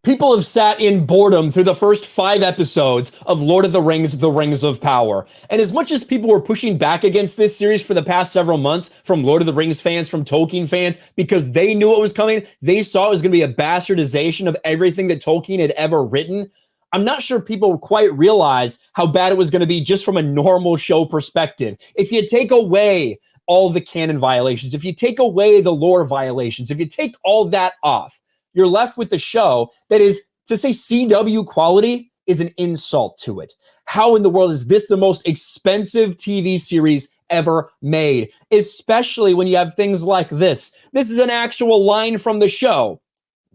People have sat in boredom through the first 5 episodes of Lord of the Rings, The Rings of Power. And as much as people were pushing back against this series for the past several months, from Lord of the Rings fans, from Tolkien fans, because they knew what was coming, they saw it was going to be a bastardization of everything that Tolkien had ever written. I'm not sure people quite realize how bad it was going to be just from a normal show perspective. If you take away all the canon violations, if you take away the lore violations, if you take all that off, you're left with the show that is, to say CW quality is an insult to it. How in the world is this the most expensive TV series ever made? Especially when you have things like this. This is an actual line from the show.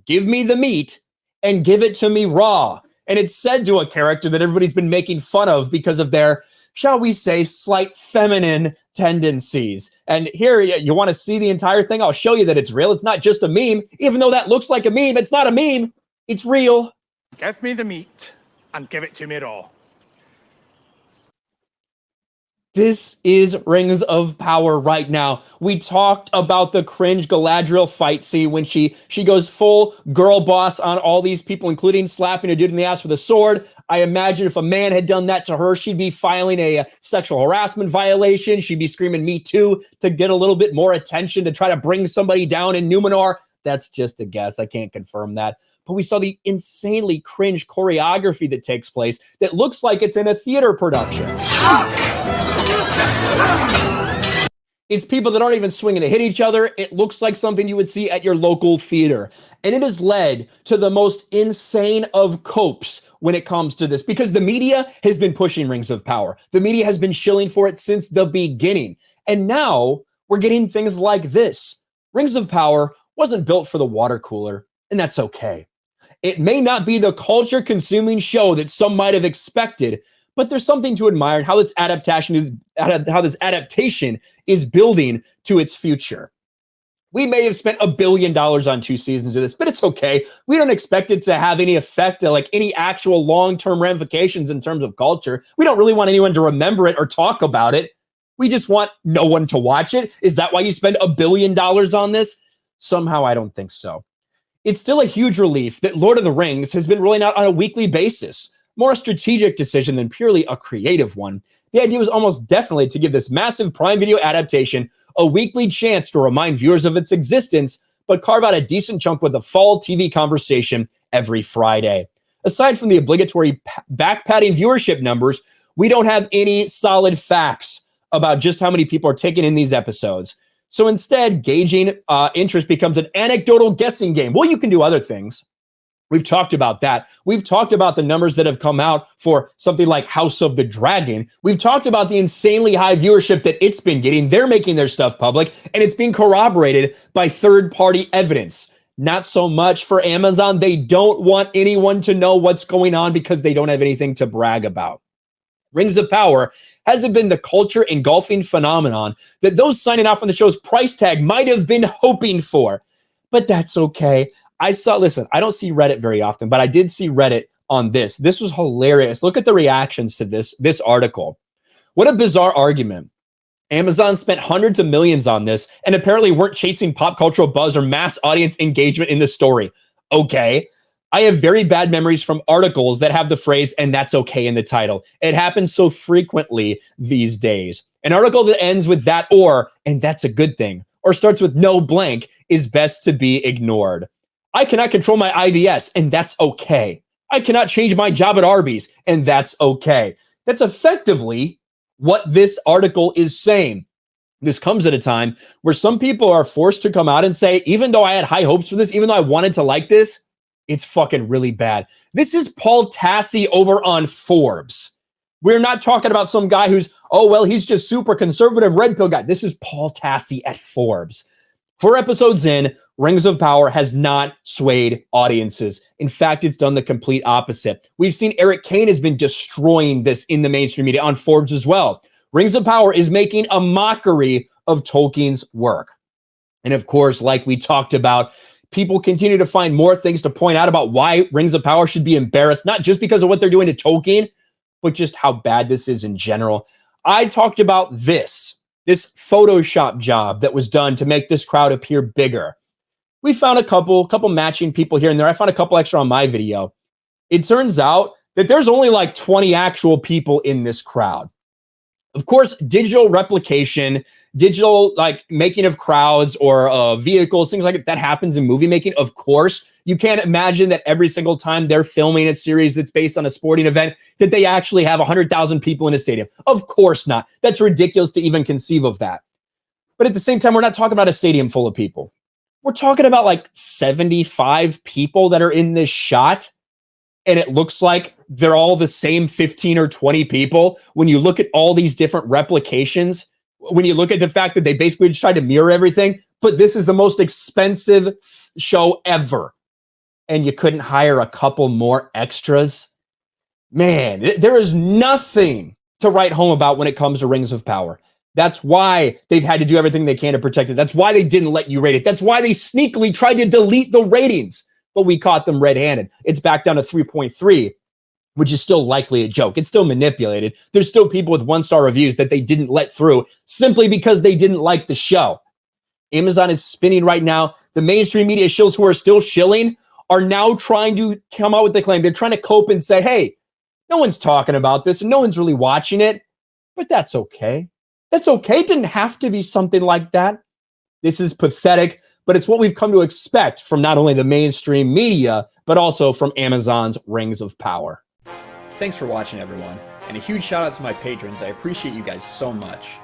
Give me the meat and give it to me raw. And it's said to a character that everybody's been making fun of because of their, shall we say, slight feminine tendencies. And here, you want to see the entire thing? I'll show you that it's real. It's not just a meme. Even though that looks like a meme, it's not a meme. It's real. Give me the meat and give it to me raw. This is Rings of Power right now. We talked about the cringe Galadriel fight scene when she goes full girl boss on all these people, including slapping a dude in the ass with a sword. I imagine if a man had done that to her, she'd be filing a sexual harassment violation. She'd be screaming "Me Too" to get a little bit more attention, to try to bring somebody down in Numenor. That's just a guess. I can't confirm that. But we saw the insanely cringe choreography that takes place that looks like it's in a theater production. It's people that aren't even swinging to hit each other. It looks like something you would see at your local theater. And it has led to the most insane of copes when it comes to this, because the media has been pushing Rings of Power. The media has been shilling for it since the beginning. And now we're getting things like this. Rings of Power wasn't built for the water cooler, and that's okay. It may not be the culture-consuming show that some might have expected, but there's something to admire in how this adaptation is building to its future. We may have spent $1 billion on 2 seasons of this, but it's okay. We don't expect it to have any effect, like any actual long-term ramifications in terms of culture. We don't really want anyone to remember it or talk about it. We just want no one to watch it. Is that why you spend $1 billion on this? Somehow, I don't think so. It's still a huge relief that Lord of the Rings has been rolling out on a weekly basis. More a strategic decision than purely a creative one. The idea was almost definitely to give this massive Prime Video adaptation a weekly chance to remind viewers of its existence, but carve out a decent chunk with a fall TV conversation every Friday. Aside from the obligatory back-padding viewership numbers, we don't have any solid facts about just how many people are taking in these episodes. So instead, gauging interest becomes an anecdotal guessing game. Well, you can do other things. We've talked about that. We've talked about the numbers that have come out for something like House of the Dragon. We've talked about the insanely high viewership that it's been getting. They're making their stuff public, and it's being corroborated by third-party evidence. Not so much for Amazon. They don't want anyone to know what's going on because they don't have anything to brag about. Rings of Power hasn't been the culture engulfing phenomenon that those signing off on the show's price tag might have been hoping for. But that's okay. Listen, I don't see Reddit very often, but I did see Reddit on this. This was hilarious. Look at the reactions to this article. What a bizarre argument. Amazon spent hundreds of millions on this and apparently weren't chasing pop cultural buzz or mass audience engagement in the story. Okay. I have very bad memories from articles that have the phrase, "and that's okay" in the title. It happens so frequently these days. An article that ends with that or, "and that's a good thing," or starts with "no blank," is best to be ignored. I cannot control my IBS, and that's okay. I cannot change my job at Arby's, and that's okay. That's effectively what this article is saying. This comes at a time where some people are forced to come out and say, even though I had high hopes for this, even though I wanted to like this, it's fucking really bad. This is Paul Tassi over on Forbes. We're not talking about some guy who's, oh, well, he's just super conservative red pill guy. This is Paul Tassi at Forbes. 4 episodes in, Rings of Power has not swayed audiences. In fact, it's done the complete opposite. We've seen Eric Kane has been destroying this in the mainstream media on Forbes as well. Rings of Power is making a mockery of Tolkien's work. And of course, like we talked about, people continue to find more things to point out about why Rings of Power should be embarrassed, not just because of what they're doing to Tolkien, but just how bad this is in general. I talked about this Photoshop job that was done to make this crowd appear bigger. we found a couple matching people here and there. I found a couple extra on my video. It turns out that there's only like 20 actual people in this crowd. Of course, digital replication, digital like making of crowds or vehicles, things like that happens in movie making. Of course, you can't imagine that every single time they're filming a series that's based on a sporting event that they actually have 100,000 people in a stadium. Of course not. That's ridiculous to even conceive of that. But at the same time, we're not talking about a stadium full of people. We're talking about like 75 people that are in this shot. And it looks like they're all the same 15 or 20 people. When you look at all these different replications, when you look at the fact that they basically just tried to mirror everything, but this is the most expensive show ever. And you couldn't hire a couple more extras. Man, there is nothing to write home about when it comes to Rings of Power. That's why they've had to do everything they can to protect it. That's why they didn't let you rate it. That's why they sneakily tried to delete the ratings. But we caught them red-handed. It's back down to 3.3, which is still likely a joke. It's still manipulated. There's still people with 1-star reviews that they didn't let through simply because they didn't like the show. Amazon is spinning right now. The mainstream media shills who are still shilling are now trying to come out with the claim. They're trying to cope and say, hey, no one's talking about this and no one's really watching it, but that's okay. That's okay. It didn't have to be something like that. This is pathetic, but it's what we've come to expect from not only the mainstream media, but also from Amazon's Rings of Power. Thanks for watching, everyone, and a huge shout out to my patrons. I appreciate you guys so much.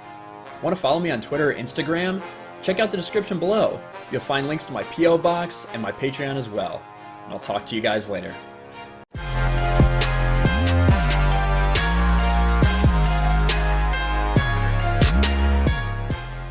Want to follow me on Twitter or Instagram? Check out the description below. You'll find links to my P.O. box and my Patreon as well. And I'll talk to you guys later.